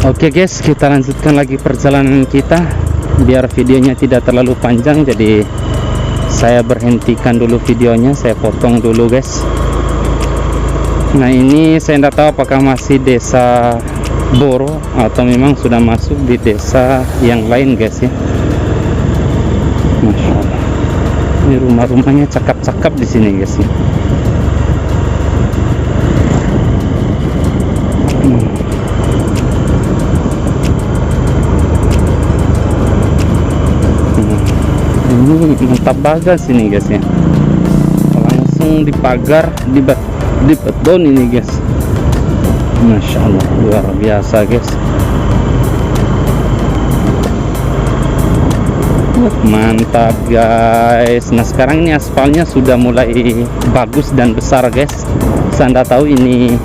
Oke guys, kita lanjutkan lagi perjalanan kita. Biar videonya tidak terlalu panjang, jadi saya berhentikan dulu videonya, saya potong dulu guys. Nah ini saya tidak tahu apakah masih desa Boro atau memang sudah masuk di desa yang lain guys ya. Masya Allah, ini rumah-rumahnya cakep-cakep di sini guys ya. Ini mantap banget sini guys ya, langsung dipagar, di beton ini guys. Masya Allah, luar biasa guys. Mantap guys. Nah sekarang ini aspalnya sudah mulai bagus dan besar guys. Saya tidak tahu ini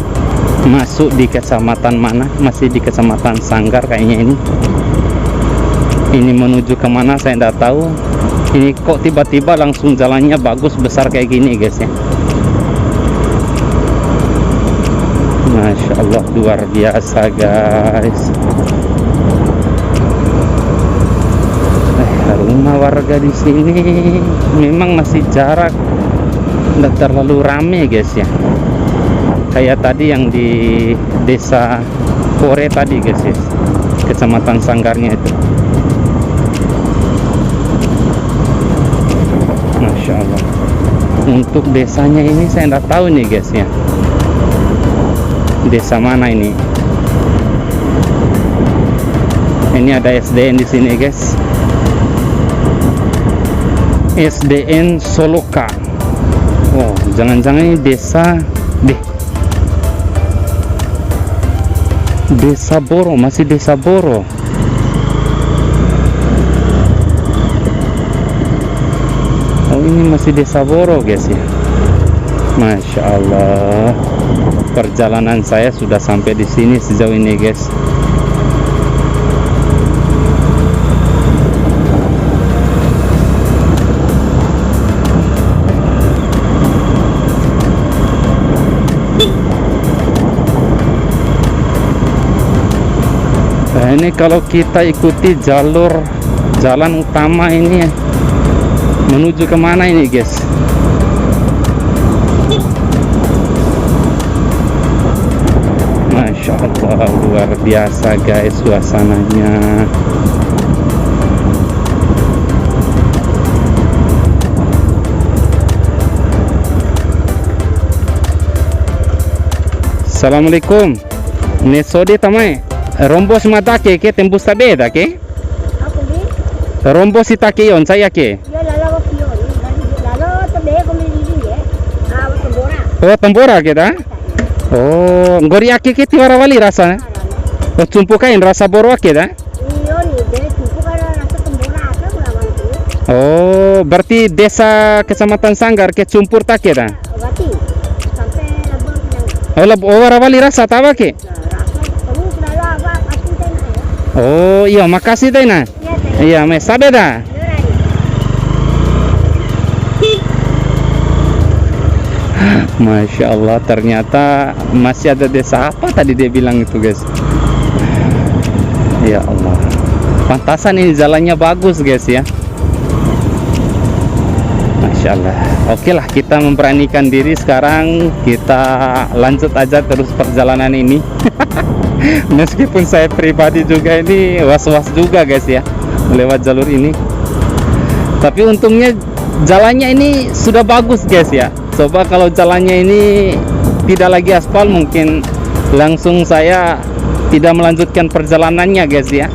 masuk di kecamatan mana, masih di kecamatan Sanggar kayaknya ini. Ini menuju kemana saya tidak tahu. Ini kok tiba-tiba langsung jalannya bagus besar kayak gini guys ya. Masya Allah, luar biasa guys. Rumah warga di sini memang masih jarak, tidak terlalu rame guys ya. Kayak tadi yang di desa Kore tadi guys ya, kecamatan Sanggarnya itu. Masya Allah. Untuk desanya ini saya tidak tahu nih guys ya, desa mana ini. Ini ada SDN di sini guys, SDN Soloka. Oh jangan-jangan ini desa desa Boro, masih desa Boro. Oh ini masih desa Boro guys ya. Masya Allah, perjalanan saya sudah sampai di sini sejauh ini guys. Nah ini kalau kita ikuti jalan utama ini menuju kemana ini guys? Masya Allah, luar biasa guys suasananya. Assalamualaikum. Nesode tamai. Rombo semata ke tembus tabeda ke? Aku di? Rombo si take yon saya ke? Ya lalo pion. Lalo tabe ko milili ya. Tembora. Oh tembora kita? Oh ngori ake ke tiwara wali rasa? Oh cumpu kain rasa Boro ake dah? Iyo ni deh cumpu karena rasa tembora ada melawan tu. Oh berarti desa kecamatan Sanggar ke cumpur tak ke dah? Berarti sampai labang yang. Oh warawali rasa tawa ke? Oh iya makasih deh nah. Iya mes sabe dah. Masya Allah, ternyata masih ada desa apa tadi dia bilang itu guys. Ya Allah, pantasan ini jalannya bagus guys ya. Masya Allah. Oke lah, kita memberanikan diri sekarang, kita lanjut aja terus perjalanan ini. Meskipun saya pribadi juga ini was-was juga guys ya lewat jalur ini, tapi untungnya jalannya ini sudah bagus guys ya. Coba kalau jalannya ini tidak lagi aspal, mungkin langsung saya tidak melanjutkan perjalanannya guys ya.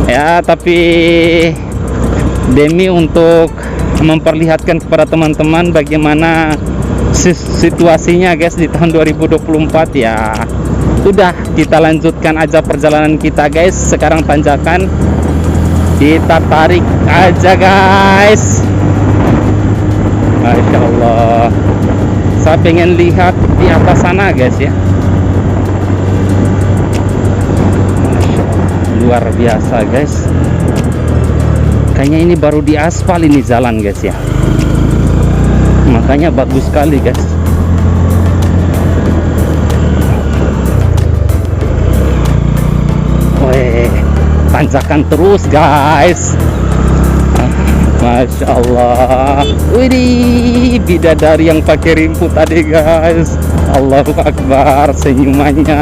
Ya tapi demi untuk memperlihatkan kepada teman-teman bagaimana situasinya guys di tahun 2024 ya. Udah, kita lanjutkan aja perjalanan kita guys. Sekarang tanjakan, kita tarik aja guys. Masya Allah, saya pengen lihat di atas sana guys ya. Masya Allah, luar biasa guys. Kayaknya ini baru di aspal ini jalan guys ya, makanya bagus sekali guys. tanjakan terus guys. Masya Allah. Widih, bidadari yang pakai rimpu tadi guys. Allahu Akbar, senyumannya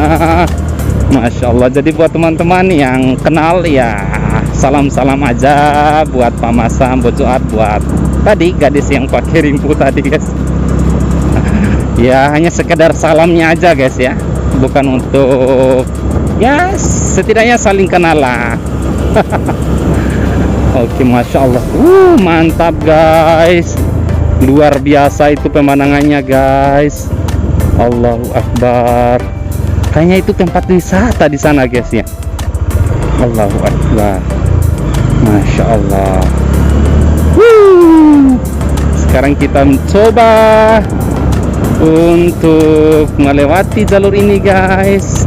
Masya Allah. Jadi buat teman-teman yang kenal ya, salam-salam aja buat Pak Masam, buat tadi gadis yang pakai rimpu tadi guys. Ya hanya sekedar salamnya aja guys ya, bukan untuk ya setidaknya saling kenal lah. Oke, Masya Allah. Mantap guys, luar biasa itu pemandangannya guys. Allahu Akbar. Kayaknya itu tempat wisata di sana guys ya. Allahu Akbar. Masya Allah. Sekarang kita mencoba untuk melewati jalur ini guys.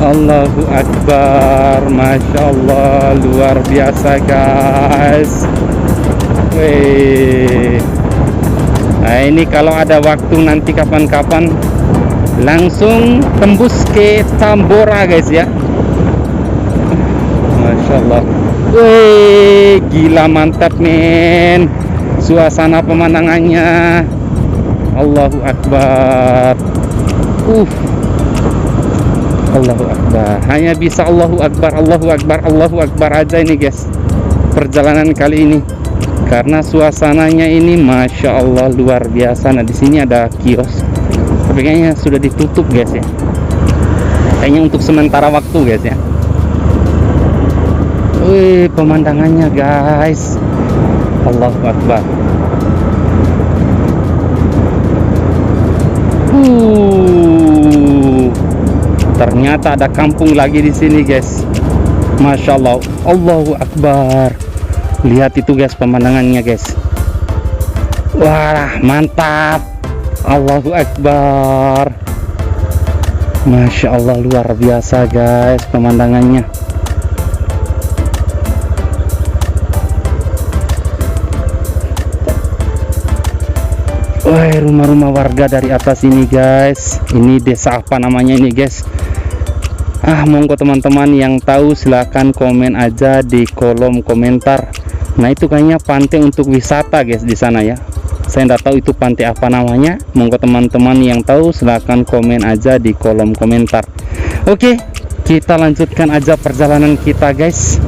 Allahu Akbar. Masya Allah, luar biasa guys. Wih. Nah ini kalau ada waktu nanti kapan-kapan langsung tembus ke Tambora guys ya. Masya Allah. Wih, gila mantap men, suasana pemandangannya. Allahu Akbar. Allahu Akbar. Hanya bisa Allahu Akbar, Allahu Akbar, Allahu Akbar aja ini guys, perjalanan kali ini, karena suasananya ini Masya Allah luar biasa. Nah di sini ada kios, tapi kayaknya sudah ditutup guys ya, kayaknya untuk sementara waktu guys ya. Wih, pemandangannya guys. Allahu Akbar. Ternyata ada kampung lagi di sini guys. Masya Allah. Allahu Akbar. Lihat itu guys pemandangannya guys. Wah mantap. Allahu Akbar. Masya Allah luar biasa guys pemandangannya. Wah, rumah-rumah warga dari atas ini guys. Ini desa apa namanya ini guys? Monggo teman-teman yang tahu silahkan komen aja di kolom komentar. Nah itu kayaknya pantai untuk wisata guys di sana ya. Saya tidak tahu itu pantai apa namanya. Monggo teman-teman yang tahu silahkan komen aja di kolom komentar. Oke, kita lanjutkan aja perjalanan kita guys.